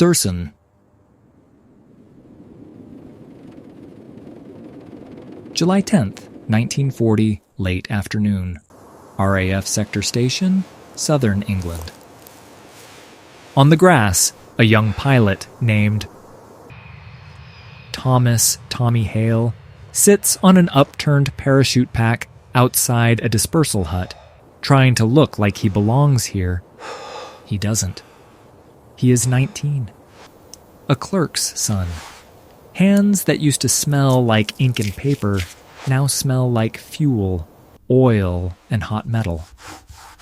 Dursen. July 10th, 1940, late afternoon. RAF Sector Station, Southern England. On the grass, a young pilot named Tommy Hale sits on an upturned parachute pack outside a dispersal hut, trying to look like he belongs here. He doesn't. He is 19. A clerk's son. Hands that used to smell like ink and paper now smell like fuel, oil, and hot metal.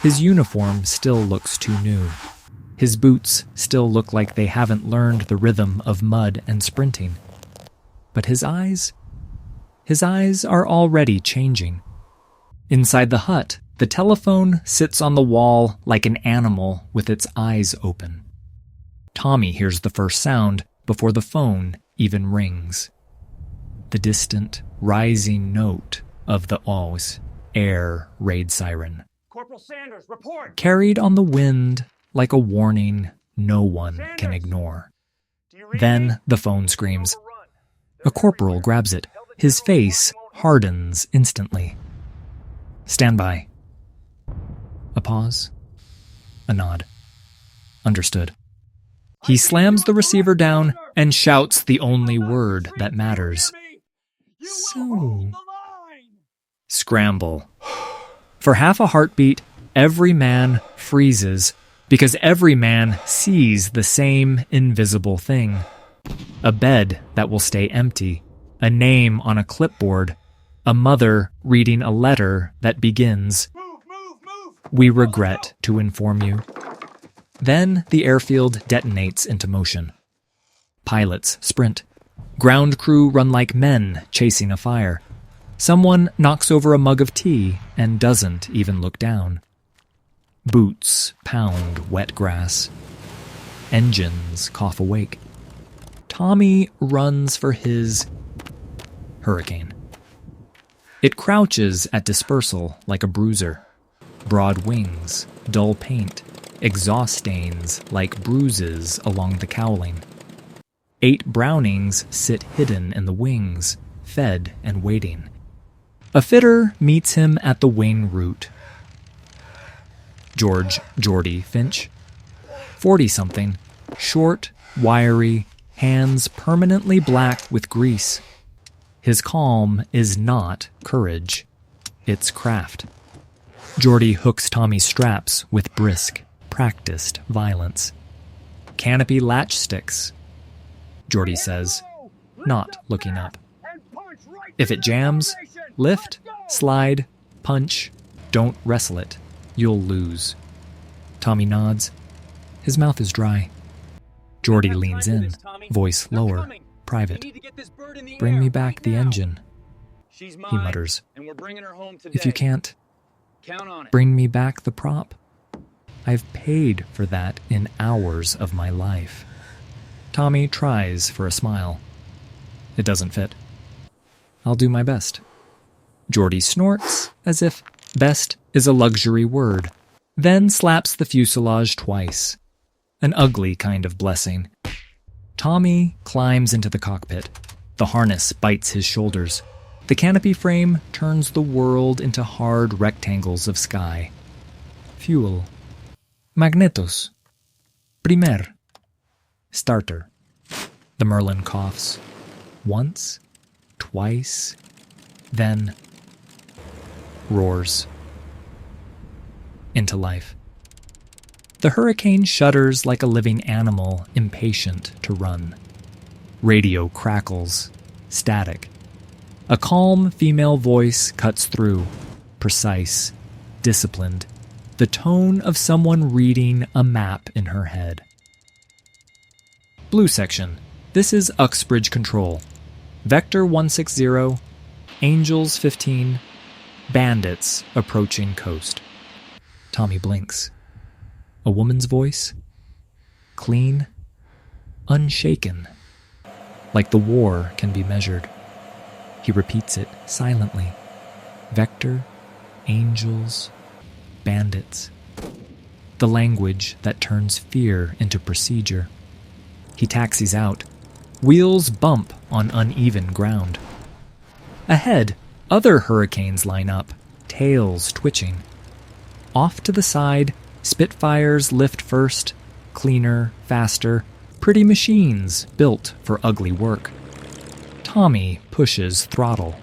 His uniform still looks too new. His boots still look like they haven't learned the rhythm of mud and sprinting. But his eyes are already changing. Inside the hut, the telephone sits on the wall like an animal with its eyes open. Tommy hears the first sound before the phone even rings. The distant, rising note of the Oz air raid siren. Corporal Sanders, report! Carried on the wind like a warning no one can ignore. Then the phone screams. A corporal grabs it. His face hardens instantly. Stand by. A pause. A nod. Understood. He slams the receiver down and shouts the only word that matters. So. Scramble. For half a heartbeat, every man freezes because every man sees the same invisible thing. A bed that will stay empty, a name on a clipboard, a mother reading a letter that begins, "We regret to inform you." Then the airfield detonates into motion. Pilots sprint. Ground crew run like men chasing a fire. Someone knocks over a mug of tea and doesn't even look down. Boots pound wet grass. Engines cough awake. Tommy runs for his Hurricane. It crouches at dispersal like a bruiser. Broad wings, dull paint, exhaust stains like bruises along the cowling. 8 Brownings sit hidden in the wings, fed and waiting. A fitter meets him at the wing root. Geordie Finch, 40-something, short, wiry, hands permanently black with grease. His calm is not courage, it's craft. Geordie hooks Tommy's straps with brisk, practiced violence. Canopy latch sticks, Geordie says, not looking up. If it jams, lift, slide, punch, don't wrestle it. You'll lose. Tommy nods. His mouth is dry. Geordie leans in, voice lower, private. Bring me back the engine, he mutters. If you can't, bring me back the prop. I've paid for that in hours of my life. Tommy tries for a smile. It doesn't fit. I'll do my best. Geordie snorts as if best is a luxury word, then slaps the fuselage twice. An ugly kind of blessing. Tommy climbs into the cockpit. The harness bites his shoulders. The canopy frame turns the world into hard rectangles of sky. Fuel. Magnetos. Primer. Starter. The Merlin coughs. Once, twice, then roars into life. The Hurricane shudders like a living animal impatient to run. Radio crackles, static. A calm female voice cuts through, precise, disciplined, the tone of someone reading a map in her head. Blue section. This is Uxbridge Control. Vector 160, Angels 15, bandits approaching coast. Tommy blinks. A woman's voice? Clean, unshaken, like the war can be measured. He repeats it silently. Vector, angels, bandits. The language that turns fear into procedure. He taxis out. Wheels bump on uneven ground. Ahead, other hurricanes line up, tails twitching. Off to the side, Spitfires lift first, cleaner, faster, pretty machines built for ugly work. Tommy pushes throttle.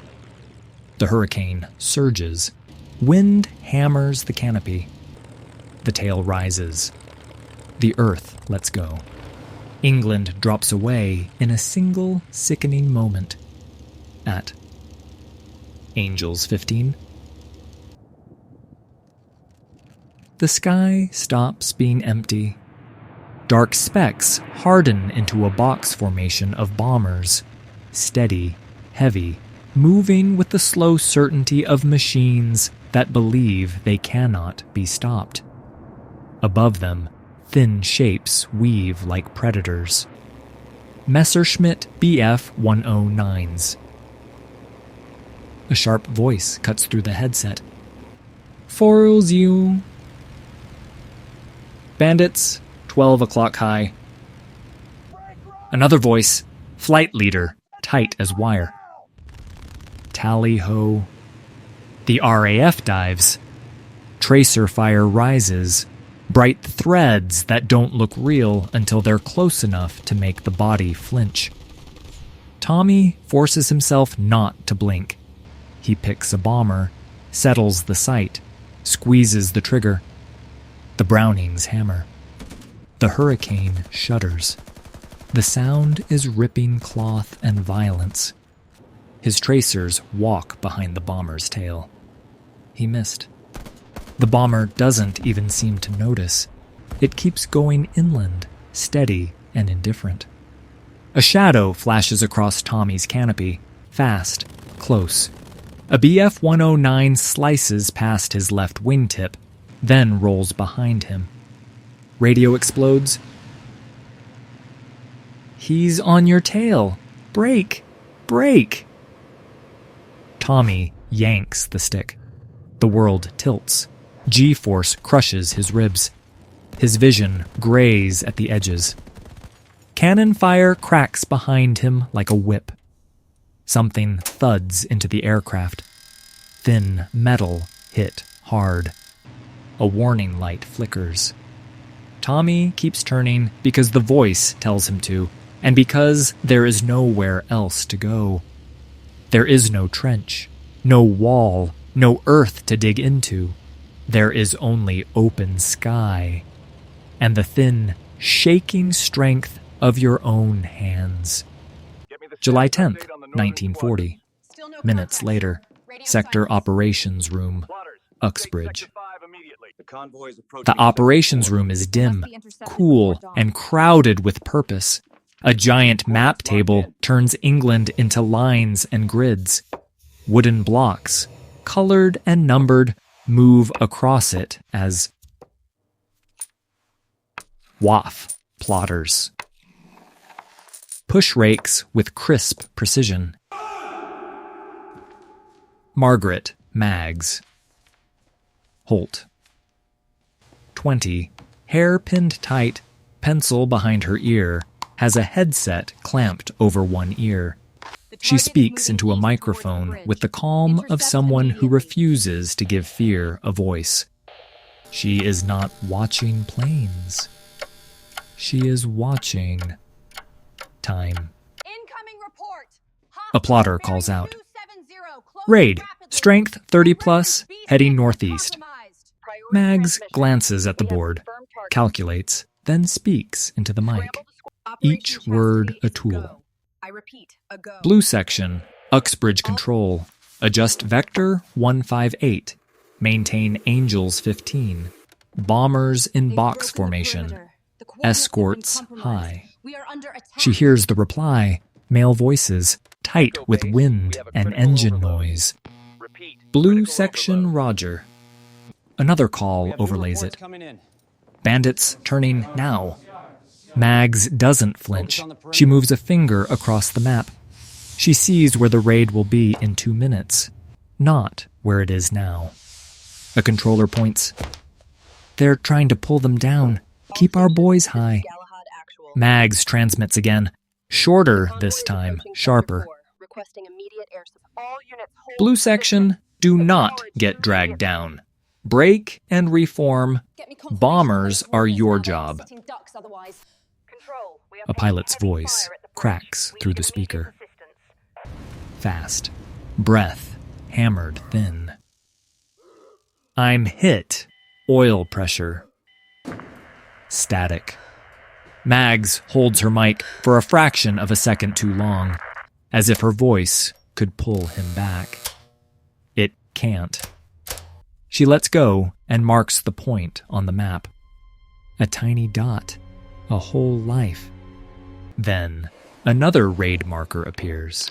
The hurricane surges. Wind hammers the canopy. The tail rises. The earth lets go. England drops away in a single sickening moment. At Angels 15. The sky stops being empty. Dark specks harden into a box formation of bombers, steady, heavy, moving with the slow certainty of machines that believe they cannot be stopped. Above them, thin shapes weave like predators. Messerschmitt Bf 109s. A sharp voice cuts through the headset. Foils you. Bandits, 12 o'clock high. Another voice, flight leader, tight as wire. Tally-ho. The RAF dives. Tracer fire rises. Bright threads that don't look real until they're close enough to make the body flinch. Tommy forces himself not to blink. He picks a bomber, settles the sight, squeezes the trigger. The Brownings hammer. The hurricane shudders. The sound is ripping cloth and violence. His tracers walk behind the bomber's tail. He missed. The bomber doesn't even seem to notice. It keeps going inland, steady and indifferent. A shadow flashes across Tommy's canopy, fast, close. A Bf 109 slices past his left wingtip, then rolls behind him. Radio explodes. He's on your tail. Brake! Brake! Tommy yanks the stick. The world tilts. G-force crushes his ribs. His vision grays at the edges. Cannon fire cracks behind him like a whip. Something thuds into the aircraft. Thin metal hit hard. A warning light flickers. Tommy keeps turning because the voice tells him to, and because there is nowhere else to go. There is no trench, no wall, no earth to dig into. There is only open sky, and the thin, shaking strength of your own hands. July 10th, 1940. Minutes later, Sector Operations Room, Uxbridge. The operations room is dim, cool, and crowded with purpose. A giant map table turns England into lines and grids. Wooden blocks, colored and numbered, move across it as WAF plotters. Push rakes with crisp precision. Margaret Mags. Holt. 20, hair pinned tight, pencil behind her ear, has a headset clamped over one ear. She speaks into a microphone with the calm of someone who refuses to give fear a voice. She is not watching planes. She is watching time. Incoming report. A plotter calls out. Raid, strength 30 plus, heading northeast. Mags glances at the board, calculates, then speaks into the mic. Each word a tool. Blue section, Uxbridge control. Adjust vector 158. Maintain Angels 15. Bombers in box formation. Escorts high. She hears the reply, male voices, tight with wind and engine noise. Blue section, Roger. Another call overlays it. Bandits turning now. Mags doesn't flinch. She moves a finger across the map. She sees where the raid will be in 2 minutes, not where it is now. A controller points. They're trying to pull them down. Keep our boys high. Mags transmits again. Shorter this time, sharper. Blue section, do not get dragged down. Break and reform. Bombers are your job. A pilot's voice cracks through the speaker. Fast. Breath hammered thin. I'm hit. Oil pressure. Static. Mags holds her mic for a fraction of a second too long, as if her voice could pull him back. It can't. She lets go and marks the point on the map. A tiny dot. A whole life. Then, another raid marker appears.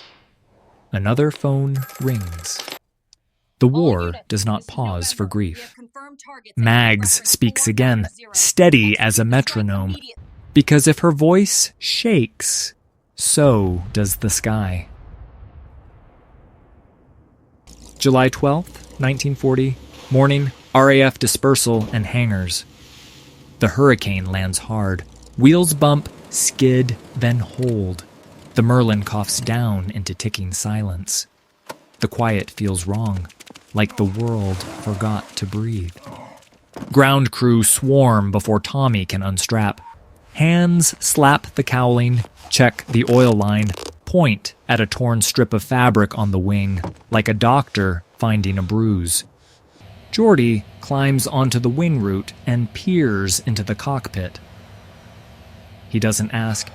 Another phone rings. The war does not pause for grief. Mags speaks again, steady as a metronome, because if her voice shakes, so does the sky. July 12th, 1940, morning, RAF dispersal and hangars. The hurricane lands hard. Wheels bump, skid, then hold. The Merlin coughs down into ticking silence. The quiet feels wrong, like the world forgot to breathe. Ground crew swarm before Tommy can unstrap. Hands slap the cowling, check the oil line, point at a torn strip of fabric on the wing, like a doctor finding a bruise. Geordie climbs onto the wing root and peers into the cockpit. He doesn't ask,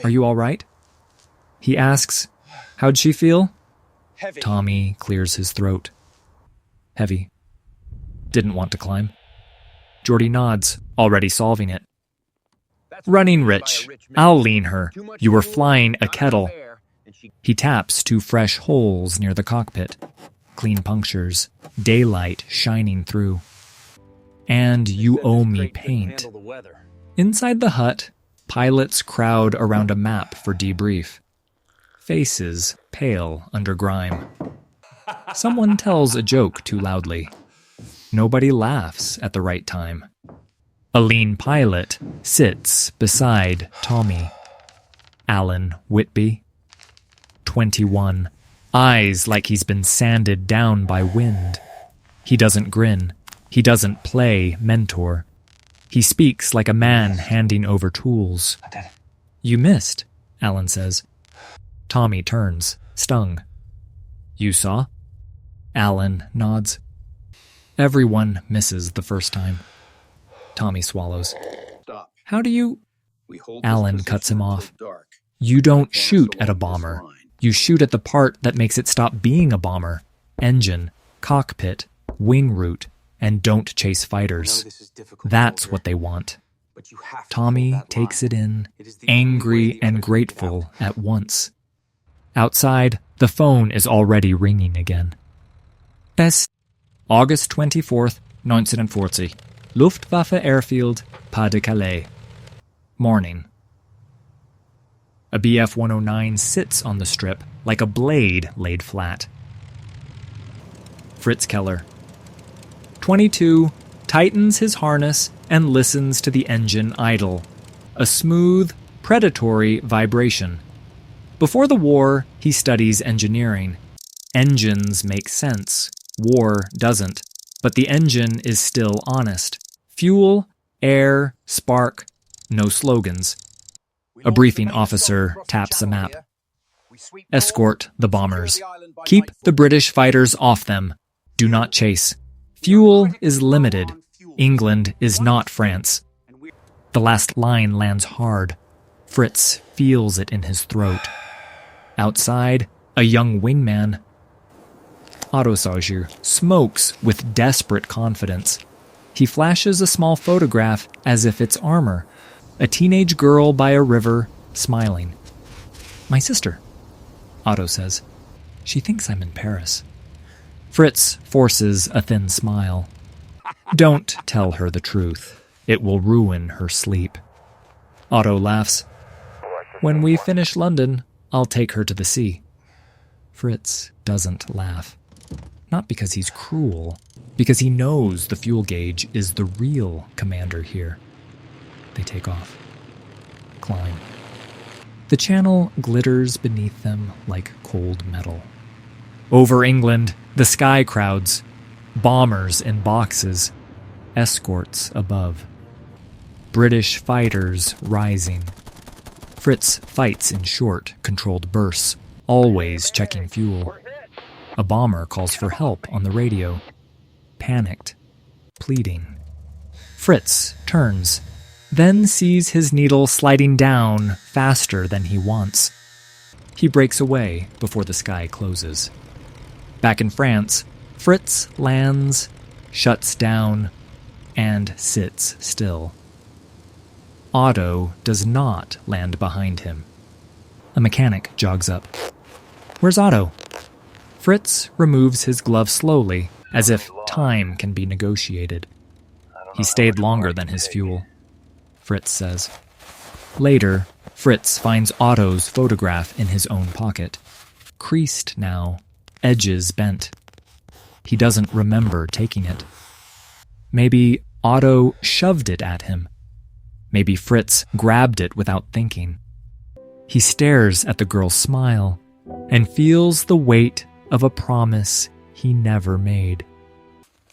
"Are you all right?" He asks, "How'd she feel?" Heavy. Tommy clears his throat. Heavy. Didn't want to climb. Geordie nods, already solving it. Running rich. I'll lean her. You were flying a kettle. He taps two fresh holes near the cockpit. Clean punctures. Daylight shining through. And you owe me paint. Inside the hut, pilots crowd around a map for debrief. Faces pale under grime. Someone tells a joke too loudly. Nobody laughs at the right time. A lean pilot sits beside Tommy. Alan Whitby. 21. Eyes like he's been sanded down by wind. He doesn't grin. He doesn't play mentor. He speaks like a man handing over tools. You missed, Alan says. Tommy turns, stung. You saw? Alan nods. Everyone misses the first time. Tommy swallows. Stop. How do you... Alan cuts him off. Dark. You don't shoot at a bomber. You shoot at the part that makes it stop being a bomber. Engine, cockpit, wing root, and don't chase fighters. That's what they want. Tommy takes it in, angry and grateful at once. Outside, the phone is already ringing again. Best. August 24th, 1940. Luftwaffe Airfield, Pas-de-Calais. Morning. A Bf-109 sits on the strip like a blade laid flat. Fritz Keller. 22 tightens his harness and listens to the engine idle. A smooth, predatory vibration. Before the war, he studies engineering. Engines make sense. War doesn't. But the engine is still honest. Fuel, air, spark, no slogans. A briefing officer taps a map. Escort the bombers. Keep the British fighters off them. Do not chase. Fuel is limited. England is not France. The last line lands hard. Fritz feels it in his throat. Outside, a young wingman. Otto Sauger smokes with desperate confidence. He flashes a small photograph as if it's armor. A teenage girl by a river, smiling. My sister, Otto says. She thinks I'm in Paris. Fritz forces a thin smile. Don't tell her the truth. It will ruin her sleep. Otto laughs. When we finish London, I'll take her to the sea. Fritz doesn't laugh. Not because he's cruel, because he knows the fuel gauge is the real commander here. They take off. climb. The channel glitters beneath them like cold metal. Over England, the sky crowds, bombers in boxes, escorts above. British fighters rising. Fritz fights in short, controlled bursts, always checking fuel. A bomber calls for help on the radio. Panicked, pleading. Fritz turns, then sees his needle sliding down faster than he wants. He breaks away before the sky closes. Back in France, Fritz lands, shuts down, and sits still. Otto does not land behind him. A mechanic jogs up. "Where's Otto?" Fritz removes his glove slowly, as if time can be negotiated. He stayed longer than his fuel, Fritz says. Later, Fritz finds Otto's photograph in his own pocket. Creased now, edges bent. He doesn't remember taking it. Maybe Otto shoved it at him. Maybe Fritz grabbed it without thinking. He stares at the girl's smile and feels the weight of a promise he never made.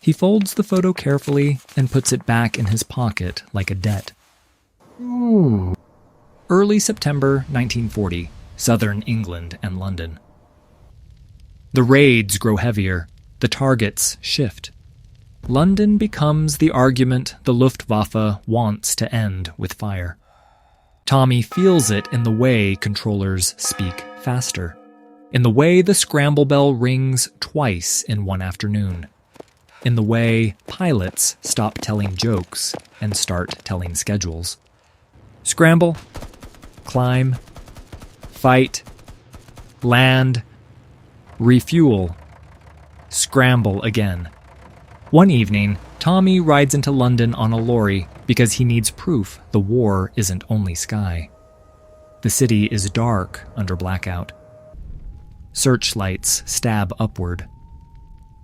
He folds the photo carefully and puts it back in his pocket like a debt. Early September 1940, southern England and London. The raids grow heavier. The targets shift. London becomes the argument the Luftwaffe wants to end with fire. Tommy feels it in the way controllers speak faster, in the way the scramble bell rings twice in one afternoon, in the way pilots stop telling jokes and start telling schedules. Scramble, climb, fight, land, refuel, scramble again. One evening, Tommy rides into London on a lorry because he needs proof the war isn't only sky. The city is dark under blackout. Searchlights stab upward.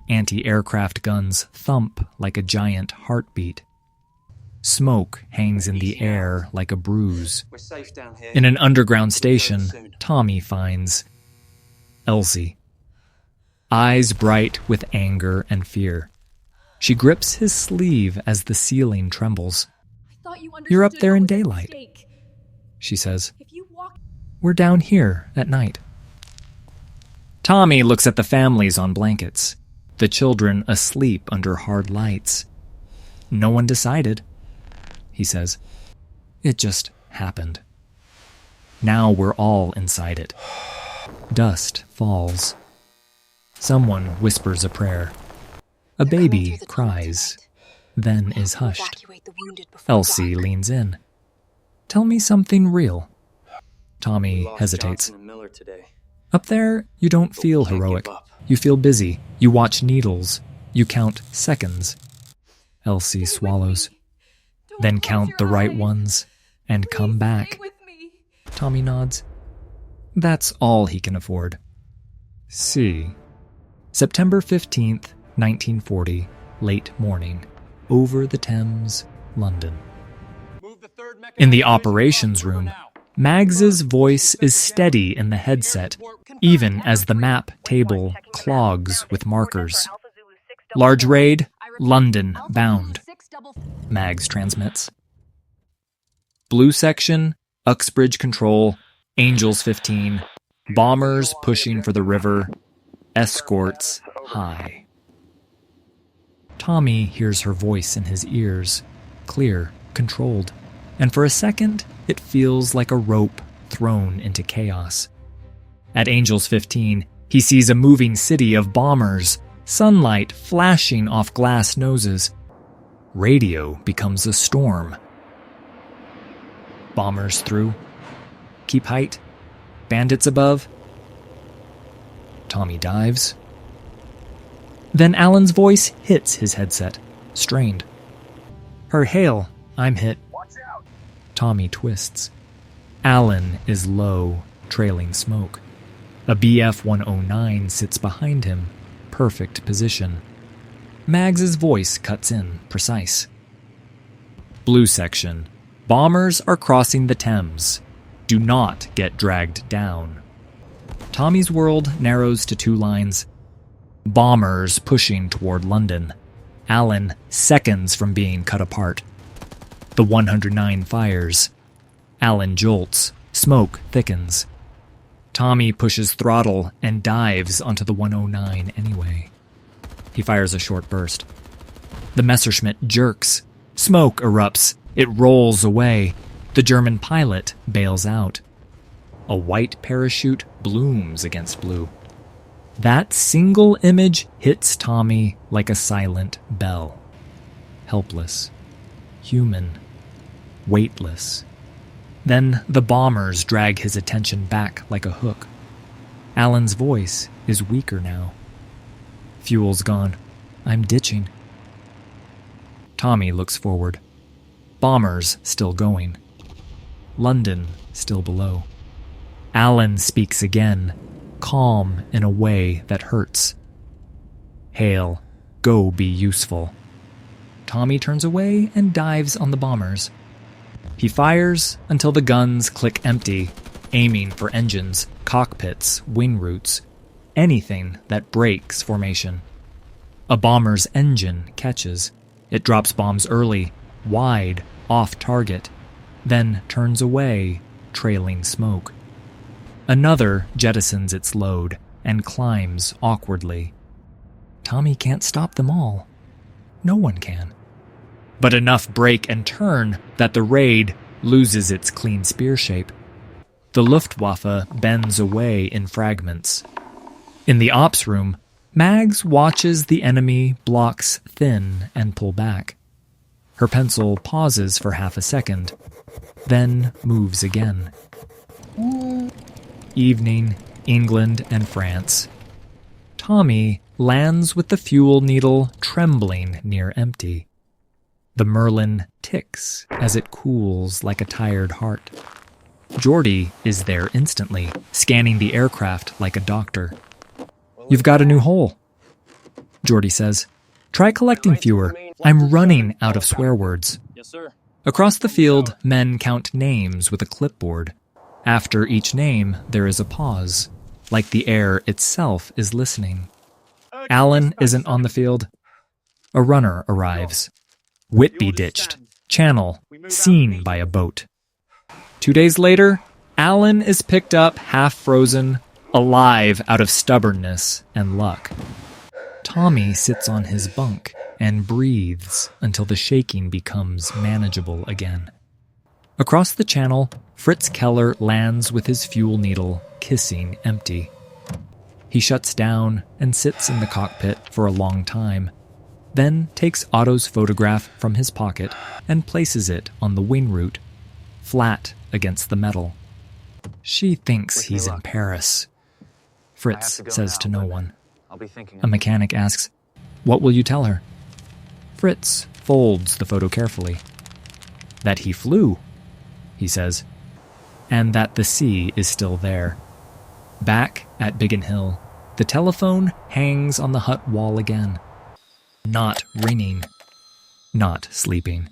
Anti-aircraft guns thump like a giant heartbeat. Smoke hangs in the air like a bruise. We're safe down here. In an underground station, Tommy finds Elsie. Eyes bright with anger and fear. She grips his sleeve as the ceiling trembles. "You're up there in daylight," she says. "We're down here at night." Tommy looks at the families on blankets, the children asleep under hard lights. "No one decided," he says. "It just happened. Now we're all inside it." Dust falls. Someone whispers a prayer. A baby cries, then is hushed. Elsie leans in. "Tell me something real." Tommy hesitates. "Up there, you don't feel heroic. You feel busy. You watch needles. You count seconds." Elsie swallows. "Then count the right ones and come back." Tommy nods. That's all he can afford. See. September 15th, 1940, late morning, over the Thames, London. In the operations room, Mags's voice is steady in the headset, even as the map table clogs with markers. "Large raid, London bound," Mags transmits. "Blue section, Uxbridge control, Angels 15, bombers pushing for the river, escorts high." Tommy hears her voice in his ears, clear, controlled, and for a second it feels like a rope thrown into chaos. At Angels 15, he sees a moving city of bombers, sunlight flashing off glass noses. Radio becomes a storm. Bombers through. Keep height. Bandits above. Tommy dives. Then Alan's voice hits his headset, strained. "Her hail, I'm hit." Tommy twists. Alan is low, trailing smoke. A BF-109 sits behind him, perfect position. Mags's voice cuts in, precise. "Blue section, Bombers are crossing the Thames. Do not get dragged down. Tommy's world narrows to 2 lines. Bombers pushing toward London. Alan seconds from being cut apart. The 109 fires. Alan jolts. Smoke thickens. Tommy pushes throttle and dives onto the 109 anyway. He fires a short burst. The Messerschmitt jerks. Smoke erupts. It rolls away. The German pilot bails out. A white parachute blooms against blue. That single image hits Tommy like a silent bell. Helpless. Human. Weightless. Then the bombers drag his attention back like a hook. Alan's voice is weaker now. Fuel's gone. I'm ditching. Tommy looks forward. Bombers still going. London still below. Alan speaks again, calm in a way that hurts. Hail, go be useful. Tommy turns away and dives on the bombers. He fires until the guns click empty, aiming for engines, cockpits, wing roots, anything that breaks formation. A bomber's engine catches. It drops bombs early, wide, off target, then turns away, trailing smoke. Another jettisons its load and climbs awkwardly. Tommy can't stop them all. No one can. But enough break and turn that the raid loses its clean spear shape. The Luftwaffe bends away in fragments. In the ops room, Mags watches the enemy blocks thin and pull back. Her pencil pauses for half a second, then moves again. Evening, England and France. Tommy lands with the fuel needle trembling near empty. The Merlin ticks as it cools like a tired heart. Geordie is there instantly, scanning the aircraft like a doctor. You've got a new hole, Geordie says. Try collecting fewer. I'm running out of swear words. Yes, sir. Across the field, men count names with a clipboard. After each name, there is a pause, like the air itself is listening. Alan isn't on the field. A runner arrives. Whitby ditched. Channel, seen by a boat. 2 days later, Alan is picked up half-frozen, alive out of stubbornness and luck. Tommy sits on his bunk and breathes until the shaking becomes manageable again. Across the channel, Fritz Keller lands with his fuel needle kissing empty. He shuts down and sits in the cockpit for a long time, then takes Otto's photograph from his pocket and places it on the wing root, flat against the metal. She thinks he's in Paris. Fritz says to no one. A mechanic asks, "What will you tell her?" Fritz folds the photo carefully. That he flew, he says, and that the sea is still there. Back at Biggin Hill, the telephone hangs on the hut wall again. Not ringing, not sleeping.